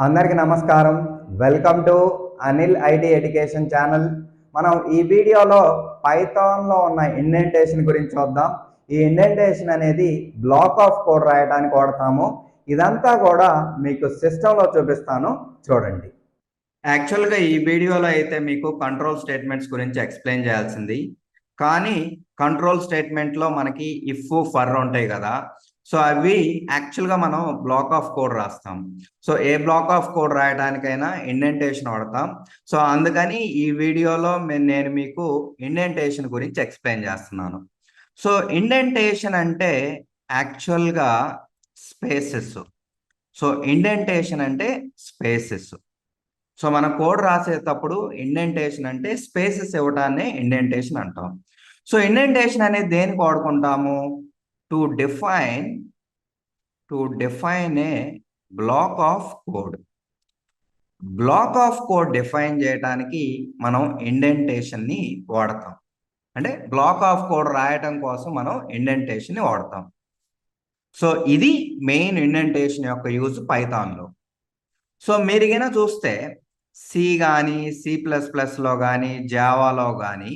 అందరికీ నమస్కారం. Welcome to Anil IT education channel. మనం ఈ వీడియోలో పైథాన్లో ఉన్న ఇండెంటేషన్ గురించి చూద్దాం. ఈ ఇండెంటేషన్ అనేది బ్లాక్ ఆఫ్ కోడ్ రాయడానికి వాడతాము. ఇదంతా కూడా మీకు సిస్టంలో చూపిస్తాను, చూడండి. యాక్చువల్గా ఈ వీడియోలో అయితే మీకు కంట్రోల్ స్టేట్మెంట్స్ గురించి ఎక్స్ప్లెయిన్ చేయాల్సింది, కానీ కంట్రోల్ స్టేట్మెంట్లో మనకి ఇఫ్ ఫర్ ఉంటాయి కదా. సో అవి యాక్చువల్గా మనం బ్లాక్ ఆఫ్ కోడ్ రాస్తాం. సో ఏ బ్లాక్ ఆఫ్ కోడ్ రాయడానికైనా ఇండెంటేషన్ వాడతాం. సో అందుకని ఈ వీడియోలో నేను మీకు ఇండెంటేషన్ గురించి ఎక్స్ప్లెయిన్ చేస్తున్నాను. సో ఇండెంటేషన్ అంటే యాక్చువల్గా స్పేసెస్. సో ఇండెంటేషన్ అంటే స్పేసెస్. సో మన కోడ్ రాసేటప్పుడు ఇండెంటేషన్ అంటే స్పేసెస్ ఇవ్వటాన్ని ఇండెంటేషన్ అంటాం. సో ఇండెంటేషన్ అనేది దేనికి వాడుకుంటాము? To define a block of code. Block of code define చేయడానికి మనం ఇండెంటేషన్ ని వాడతాం. అంటే బ్లాక్ ఆఫ్ కోడ్ రాయటం కోసం మనం ఇండెంటేషన్ ని వాడతాం. సో ఇది మెయిన్ ఇండెంటేషన్ యొక్క యూజ్ పైథాన్లో. సో మీరు గిన చూస్తే సి కానీ C++లో కానీ జావాలో కానీ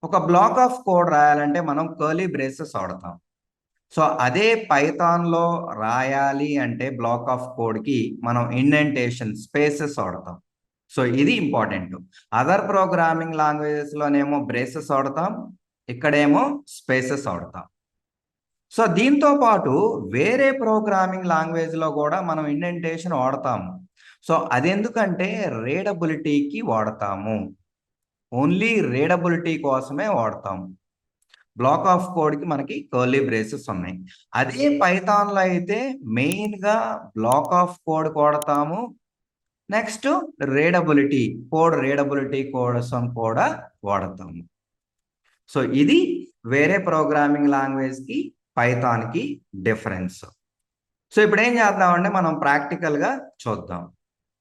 ఒక బ్లాక్ ఆఫ్ కోడ్ రాయాలంటే మనం కర్లీ బ్రేసెస్ వాడతాం. సో అదే పైథాన్లో రాయాలి అంటే బ్లాక్ ఆఫ్ కోడ్కి మనం ఇండెంటేషన్ స్పేసెస్ వాడతాం. సో ఇది ఇంపార్టెంట్. అదర్ ప్రోగ్రామింగ్ లాంగ్వేజెస్లోనేమో బ్రేసెస్ వాడతాం, ఇక్కడేమో స్పేసెస్ వాడతాం. సో దీంతో పాటు వేరే ప్రోగ్రామింగ్ లాంగ్వేజ్లో కూడా మనం ఇండెంటేషన్ వాడతాము. సో అదెందుకంటే రీడబిలిటీకి వాడతాము. ఓన్లీ రీడబిలిటీ కోసమే వాడతాము. బ్లాక్ ఆఫ్ కోడ్కి మనకి కర్లీ బ్రేసెస్ ఉన్నాయి. అదే పైథాన్లో అయితే మెయిన్గా బ్లాక్ ఆఫ్ కోడ్ వాడతాము, నెక్స్ట్ రీడబిలిటీ కోసం కూడా వాడతాము. సో ఇది వేరే ప్రోగ్రామింగ్ లాంగ్వేజ్కి పైథాన్కి డిఫరెన్స్. సో ఇప్పుడు ఏం చేద్దామంటే మనం ప్రాక్టికల్గా చూద్దాం.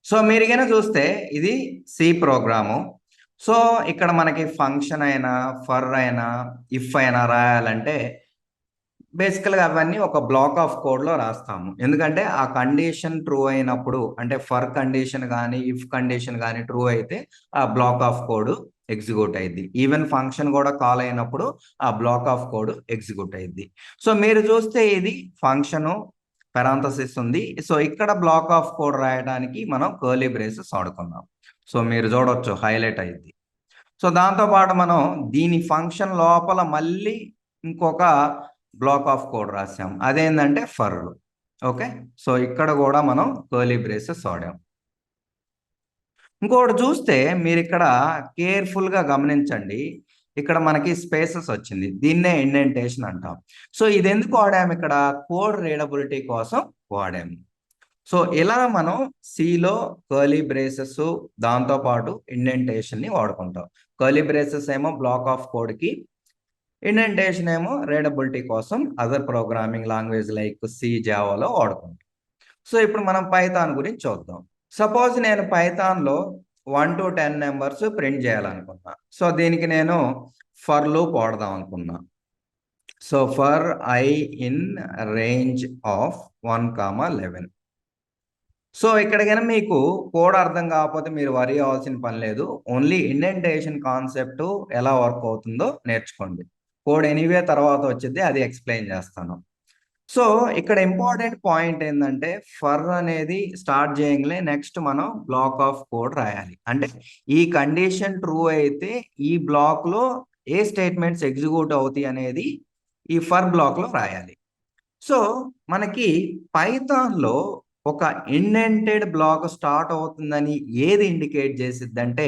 సో మీరు కనుక చూస్తే ఇది సి ప్రోగ్రాము. సో ఇక్కడ మనకి ఫంక్షన్ అయినా ఫర్ అయినా ఇఫ్ అయినా రాయాలంటే బేసికల్గా అవన్నీ ఒక బ్లాక్ ఆఫ్ కోడ్లో రాస్తాము. ఎందుకంటే ఆ కండిషన్ ట్రూ అయినప్పుడు, అంటే ఫర్ కండిషన్ కానీ ఇఫ్ కండిషన్ కానీ ట్రూ అయితే ఆ బ్లాక్ ఆఫ్ కోడ్ ఎగ్జిక్యూట్ అయింది. ఈవెన్ ఫంక్షన్ కూడా కాల్ అయినప్పుడు ఆ బ్లాక్ ఆఫ్ కోడ్ ఎగ్జిక్యూట్ అయింది. సో మీరు చూస్తే ఇది ఫంక్షను పెరాంథసిస్ ఉంది. సో ఇక్కడ బ్లాక్ ఆఫ్ కోడ్ రాయడానికి మనం కర్లీ బ్రేసెస్ వాడుకున్నాం. సో మీరు చూడొచ్చు హైలైట్ అయింది. సో దాంతోపాటు మనం దీని ఫంక్షన్ లోపల మళ్ళీ ఇంకొక బ్లాక్ ఆఫ్ కోడ్ రాసాం, అదేంటంటే ఫర్. ఓకే, సో ఇక్కడ కూడా మనం కర్లీ బ్రేసెస్ వాడాం. ఇంకోటి చూస్తే మీరు ఇక్కడ కేర్ఫుల్గా గమనించండి, ఇక్కడ మనకి స్పేసెస్ వచ్చింది, దీన్నే ఇండెంటేషన్ అంటాం. సో ఇది ఎందుకు వాడాము? ఇక్కడ కోడ్ రీడబిలిటీ కోసం వాడాము. సో ఇలా మనం సిలో కర్లీ బ్రేసెస్ దాంతోపాటు ఇండెంటేషన్ని వాడుకుంటాం. కర్లీ బ్రేసెస్ ఏమో బ్లాక్ ఆఫ్ కోడ్కి, ఇండెంటేషన్ ఏమో రీడబిలిటీ కోసం other programming language like C జావాలో వాడుకుంటాం. సో ఇప్పుడు మనం పైథాన్ గురించి చూద్దాం. సపోజ్ నేను పైథాన్లో 1 to 10 నెంబర్స్ ప్రింట్ చేయాలనుకున్నా. సో దీనికి నేను ఫర్ లూప్ వాడదాం అనుకున్నా. So for i in range of 1, 11. So ఇక్కడ కనుక మీకు కోడ్ అర్థం కాకపోతే మీరు వరీ అవ్వాల్సిన పని లేదు. ఓన్లీ ఇండెంటేషన్ కాన్సెప్ట్ ఎలా వర్క్ అవుతుందో నేర్చుకోండి. కోడ్ ఎనీవే తర్వాత వచ్చింది, అది ఎక్స్ప్లెయిన్ చేస్తాను. సో ఇక్కడ ఇంపార్టెంట్ పాయింట్ ఏంటంటే ఫర్ అనేది స్టార్ట్ చేయగానే నెక్స్ట్ మనం బ్లాక్ ఆఫ్ కోడ్ రాయాలి. అంటే ఈ కండిషన్ ట్రూ అయితే ఈ బ్లాక్లో ఏ స్టేట్మెంట్స్ ఎగ్జిక్యూట్ అవుతాయి అనేది ఈ ఫర్ బ్లాక్లో రాయాలి. సో మనకి పైథాన్లో ఒక ఇండెంటెడ్ బ్లాక్ స్టార్ట్ అవుతుందని ఏది ఇండికేట్ చేసిద్ది అంటే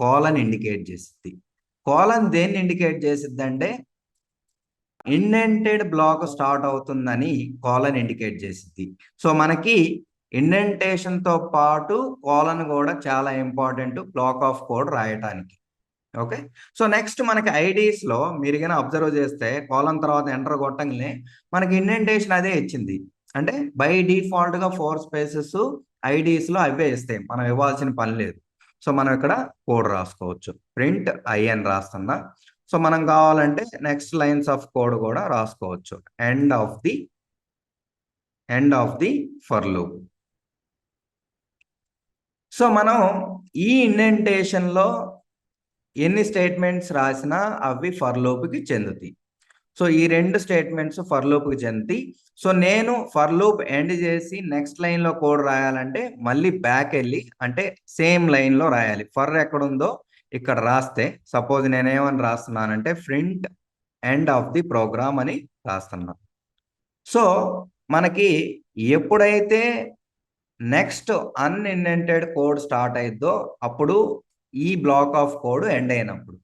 కోలన్ ఇండికేట్ చేసిద్ది. కోలన్ దేన్ని ఇండికేట్ చేసిద్ది అంటే ఇండెంటెడ్ బ్లాక్ స్టార్ట్ అవుతుందని కోలన్ ఇండికేట్ చేసిద్ది. సో మనకి ఇండెంటేషన్తో పాటు కోలన్ కూడా చాలా ఇంపార్టెంట్ బ్లాక్ ఆఫ్ కోడ్ రాయటానికి. ఓకే, సో నెక్స్ట్ మనకి ఐడీస్లో మీరు కానీ అబ్జర్వ్ చేస్తే కోలన్ తర్వాత ఎంటర్ కొట్టంగానే మనకి ఇండెంటేషన్ అదే ఇచ్చింది. అంటే బై డిఫాల్ట్గా 4 స్పేసెస్ ఐడీస్లో అవే ఇస్తాయి, మనం ఇవ్వాల్సిన పని లేదు. సో మనం ఇక్కడ కోడ్ రాసుకోవచ్చు. ప్రింట్ ఐ అని రాస్తున్నా. సో మనం కావాలంటే నెక్స్ట్ లైన్స్ ఆఫ్ కోడ్ కూడా రాసుకోవచ్చు. End of the for loop. So మనం ఈ ఇండెంటేషన్లో ఎన్ని స్టేట్మెంట్స్ రాసినా అవి ఫర్ లూప్కి చెందుతాయి. సో ఈ రెండు స్టేట్మెంట్స్ ఫర్ లూప్కి చెందుతాయి. సో నేను ఫర్ లూప్ ఎండ్ చేసి నెక్స్ట్ లైన్లో కోడ్ రాయాలంటే మళ్ళీ బ్యాక్ వెళ్ళి అంటే సేమ్ లైన్లో రాయాలి. ఫర్ ఎక్కడుందో ఇక్కడ రాస్తే, సపోజ్ నేనేమని రాస్తున్నానంటే print end of the program అని రాస్తున్నా. సో మనకి ఎప్పుడైతే నెక్స్ట్ అన్ఇండెంటెడ్ కోడ్ స్టార్ట్ అయిద్దో అప్పుడు ఈ బ్లాక్ ఆఫ్ కోడ్ ఎండ్ అయినప్పుడు.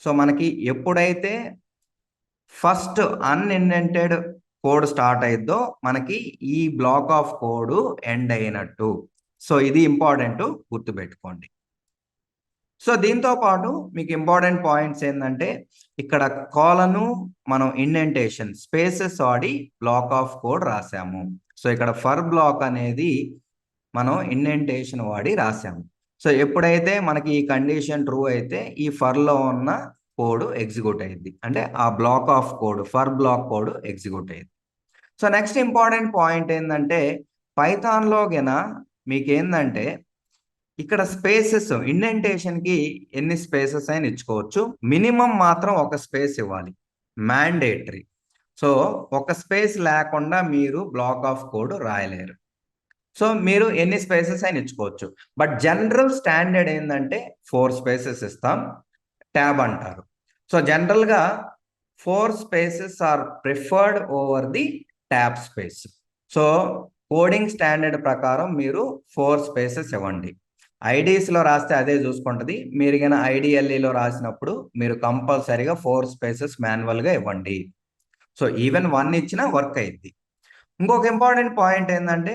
సో మనకి ఎప్పుడైతే ఫస్ట్ అన్ఇండెంటెడ్ కోడ్ స్టార్ట్ అయిద్దో మనకి ఈ బ్లాక్ ఆఫ్ కోడ్ ఎండ్ అయినట్టు. సో ఇది ఇంపార్టెంట్, గుర్తుపెట్టుకోండి. సో దీంతో పాటు మీకు ఇంపార్టెంట్ పాయింట్స్ ఏంటంటే ఇక్కడ కాలను మనం ఇండెంటేషన్ స్పేసెస్ వాడి బ్లాక్ ఆఫ్ కోడ్ రాసాము. సో ఇక్కడ ఫర్ బ్లాక్ అనేది మనం ఇండెంటేషన్ వాడి రాసాము. సో ఎప్పుడైతే మనకి ఈ కండిషన్ ట్రూ అయితే ఈ ఫర్లో ఉన్న కోడ్ ఎగ్జిక్యూట్ అయ్యింది, అంటే ఆ block of code for block code execute అయ్యింది. సో నెక్స్ట్ ఇంపార్టెంట్ పాయింట్ ఏంటంటే పైథాన్లో గిన మీకు ఏంటంటే ఇక్కడ స్పేసెస్ ఇండెంటేషన్కి ఎన్ని స్పేసెస్ అయినా ఇచ్చుకోవచ్చు, మినిమం మాత్రం ఒక స్పేస్ ఇవ్వాలి, మ్యాండేటరీ. సో ఒక స్పేస్ లేకుండా మీరు బ్లాక్ ఆఫ్ కోడ్ రాయలేరు. సో మీరు ఎన్ని స్పేసెస్ అయినా ఇచ్చుకోవచ్చు. బట్ జనరల్ స్టాండర్డ్ ఏంటంటే 4 స్పేసెస్ ఇస్తాం, ట్యాబ్ అంటారు. సో జనరల్గా 4 spaces are preferred over the tab space. So coding standard ప్రకారం మీరు 4 స్పేసెస్ ఇవ్వండి. ఐడీస్లో రాస్తే అదే చూసుకుంటుంది. మీరు కన్నా ఐడిఎల్ఈలో రాసినప్పుడు మీరు కంపల్సరీగా 4 స్పేసెస్ మాన్యువల్గా ఇవ్వండి. సో ఈవెన్ 1 ఇచ్చినా వర్క్ అయింది. ఇంకొక ఇంపార్టెంట్ పాయింట్ ఏంటంటే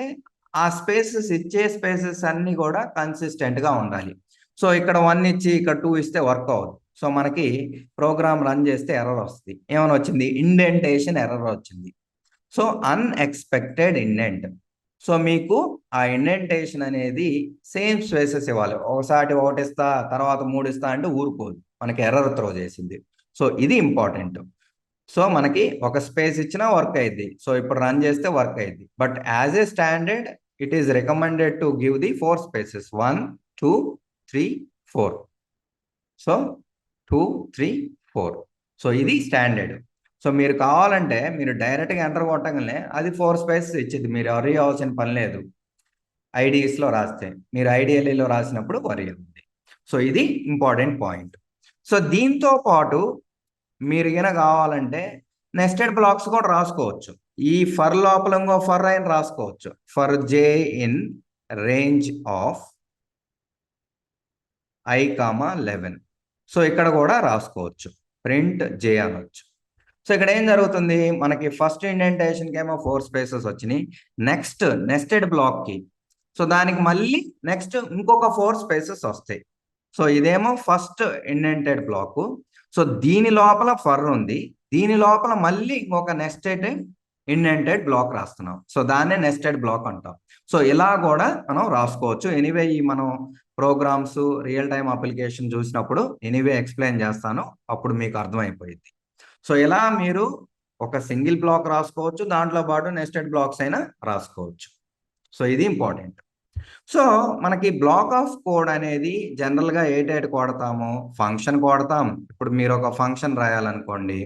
ఆ స్పేసెస్ ఇచ్చే స్పేసెస్ అన్ని కూడా కన్సిస్టెంట్గా ఉండాలి. సో ఇక్కడ 1 ఇచ్చి ఇక్కడ 2 ఇస్తే వర్క్ అవ్వదు. సో మనకి ప్రోగ్రామ్ రన్ చేస్తే ఎర్రర్ వస్తుంది. ఏమైనా వచ్చింది, ఇండెంటేషన్ ఎర్రర్ వచ్చింది. So unexpected indent. సో మీకు ఆ ఇండెంటేషన్ అనేది సేమ్ స్పేసెస్ ఇవ్వాలి. ఒకసారి 1 ఇస్తా తర్వాత 3 ఇస్తా అంటే ఊరుకోదు, మనకి ఎర్రర్ త్రో చేసింది. సో ఇది ఇంపార్టెంట్. సో మనకి ఒక స్పేస్ ఇచ్చినా వర్క్ అయింది. సో ఇప్పుడు రన్ చేస్తే వర్క్ అయింది. But as a standard it is recommended to give the 4 spaces, 1 2 3 4. So 2 3 4. So ఇది స్టాండర్డ్. సో మీరు కావాలంటే మీరు డైరెక్ట్గా ఎంటర్ కొట్టగానే అది 4 స్పేసెస్ ఇచ్చింది, మీరు వరీ అవ్వాల్సిన పని లేదు. ఐడిఎస్లో రాస్తే, మీరు ఐడిఎల్ఈలో రాసినప్పుడు వరీ అవుతుంది. సో ఇది ఇంపార్టెంట్ పాయింట్. సో దీంతో పాటు మీరు గిన కావాలంటే నెస్టెడ్ బ్లాక్స్ కూడా రాసుకోవచ్చు. ఈ ఫర్ లోపల ఇంకో ఫర్ అయిన రాసుకోవచ్చు, for J in range of i, 11. So ఇక్కడ కూడా రాసుకోవచ్చు, ప్రింట్ జే అనొచ్చు. సో ఇక్కడ ఏం జరుగుతుంది, మనకి ఫస్ట్ ఇండెంటేషన్కి ఏమో 4 స్పేసెస్ వచ్చినాయి. నెక్స్ట్ నెస్టెడ్ బ్లాక్కి సో దానికి మళ్ళీ నెక్స్ట్ ఇంకొక 4 స్పేసెస్ వస్తాయి. సో ఇదేమో ఫస్ట్ ఇండెంటెడ్ బ్లాక్. సో దీని లోపల ఫర్ ఉంది, దీని లోపల మళ్ళీ ఇంకొక నెస్టెడ్ ఇండెంటెడ్ బ్లాక్ రాస్తున్నాం. సో దాన్నే నెస్టెడ్ బ్లాక్ అంటాం. సో ఇలా కూడా మనం రాసుకోవచ్చు. ఎనీవే ఈ మనం ప్రోగ్రామ్స్ రియల్ టైమ్ అప్లికేషన్ చూసినప్పుడు ఎనీవే ఎక్స్ప్లెయిన్ చేస్తాను, అప్పుడు మీకు అర్థమైపోయింది. సో ఇలా మీరు ఒక సింగిల్ బ్లాక్ రాసుకోవచ్చు, దాంట్లో పాటు నెస్టెడ్ బ్లాక్స్ అయినా రాసుకోవచ్చు. సో ఇది ఇంపార్టెంట్. సో మనకి బ్లాక్ ఆఫ్ కోడ్ అనేది జనరల్గా ఏటేటి కొడతాము, ఫంక్షన్ కొడతాం. ఇప్పుడు మీరు ఒక ఫంక్షన్ రాయాలనుకోండి,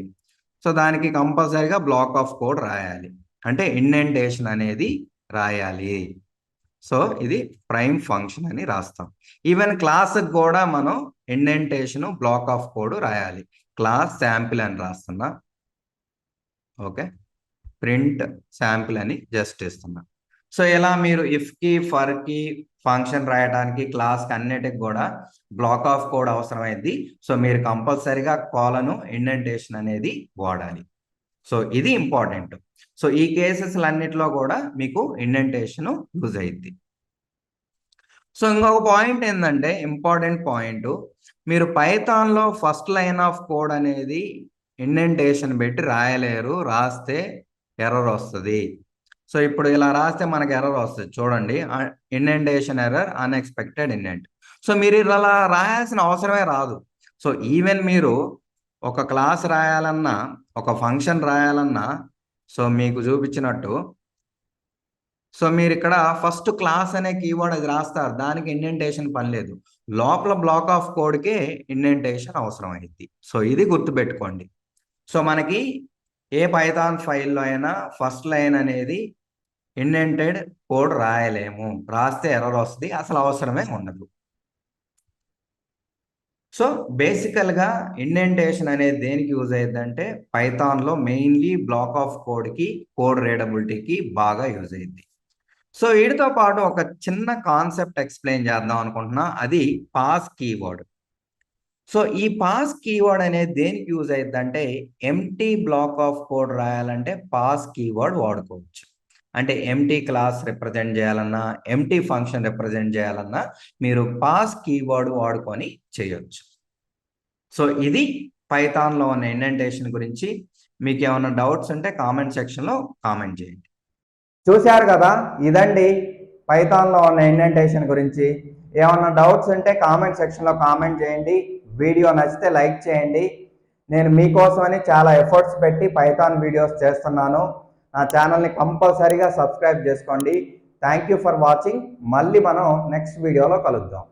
సో దానికి కంపల్సరీగా బ్లాక్ ఆఫ్ కోడ్ రాయాలి, అంటే ఇండెంటేషన్ అనేది రాయాలి. సో ఇది ప్రైమ్ ఫంక్షన్ అని రాస్తాం. ఈవెన్ క్లాస్కి కూడా మనం ఇండెంటేషన్ బ్లాక్ ఆఫ్ కోడ్ రాయాలి. క్లాస్ శాంపిల్ అని రాస్తున్నా, ఓకే, ప్రింట్ శాంపిల్ అని జస్ట్ ఇస్తున్నా. సో ఇలా మీరు ఇఫ్కి ఫర్కి ఫంక్షన్ రాయడానికి క్లాస్కి అన్నిటికి కూడా బ్లాక్ ఆఫ్ కోడ్ అవసరమైంది. సో మీరు కంపల్సరీగా కాలను ఇండెంటేషన్ అనేది వాడాలి. సో ఇది ఇంపార్టెంట్. సో ఈ కేసెస్ అన్నిటిలో కూడా మీకు ఇండెంటేషన్ యూజ్ అయింది. సో ఇంకొక పాయింట్ ఏంటంటే ఇంపార్టెంట్ పాయింట్, మీరు పైథాన్లో ఫస్ట్ లైన్ ఆఫ్ కోడ్ అనేది ఇండెంటేషన్ పెట్టి రాయలేరు, రాస్తే ఎర్రర్ వస్తుంది. సో ఇప్పుడు ఇలా రాస్తే మనకి ఎర్రర్ వస్తుంది చూడండి, indentation error, unexpected indent. So మీరు ఇలా రాయాల్సిన అవసరమే రాదు. సో ఈవెన్ మీరు ఒక క్లాస్ రాయాలన్నా ఒక ఫంక్షన్ రాయాలన్నా, సో మీకు చూపించినట్టు సో మీరు ఇక్కడ ఫస్ట్ క్లాస్ అనే కీవర్డ్ అది రాస్తారు, దానికి ఇండెంటేషన్ పని లేదు. లోపల బ్లాక్ ఆఫ్ కోడ్కే ఇండెంటేషన్ అవసరం అయింది. సో ఇది గుర్తుపెట్టుకోండి. సో మనకి ఏ పైథాన్ ఫైల్లో అయినా ఫస్ట్ లైన్ అనేది ఇండెంటెడ్ కోడ్ రాయలేము, రాస్తే ఎర్రర్ వస్తుంది, అసలు అవసరమే ఉండదు. సో బేసికల్గా ఇండెంటేషన్ అనేది దేనికి యూజ్ అయ్యిందంటే పైథాన్లో మెయిన్లీ బ్లాక్ ఆఫ్ కోడ్కి, కోడ్ రీడబిలిటీకి బాగా యూజ్ అయ్యింది. సో వీటితో పాటు ఒక చిన్న కాన్సెప్ట్ ఎక్స్ప్లెయిన్ చేద్దాం అనుకుంటున్నా, అది పాస్ కీవర్డ్. సో ఈ పాస్ కీవర్డ్ అనేది దేనికి యూజ్ అయ్యిద్దంటే ఎంటీ బ్లాక్ ఆఫ్ కోడ్ రాయాలంటే పాస్ కీవర్డ్ వాడుకోవచ్చు. అంటే ఎంటీ క్లాస్ రిప్రజెంట్ చేయాలన్నా, ఎంటీ ఫంక్షన్ రిప్రజెంట్ చేయాలన్నా మీరు పాస్ కీవర్డ్ వాడుకొని చేయొచ్చు. సో ఇది పైథాన్లో ఉన్న ఇండెంటేషన్ గురించి. మీకు ఏమైనా డౌట్స్ ఉంటే కామెంట్ సెక్షన్లో కామెంట్ చేయండి. చూశారు కదా, ఇదండి పైథాన్లో ఉన్న ఇండెంటేషన్ గురించి. ఏమైనా డౌట్స్ ఉంటే కామెంట్ సెక్షన్లో కామెంట్ చేయండి. వీడియో నచ్చితే లైక్ చేయండి. నేను మీకోసమని చాలా ఎఫర్ట్స్ పెట్టి పైథాన్ వీడియోస్ చేస్తున్నాను. నా ఛానల్ని కంపల్సరీగా సబ్స్క్రైబ్ చేసుకోండి. Thank you for watching. మళ్ళీ మనం నెక్స్ట్ వీడియోలో కలుద్దాం.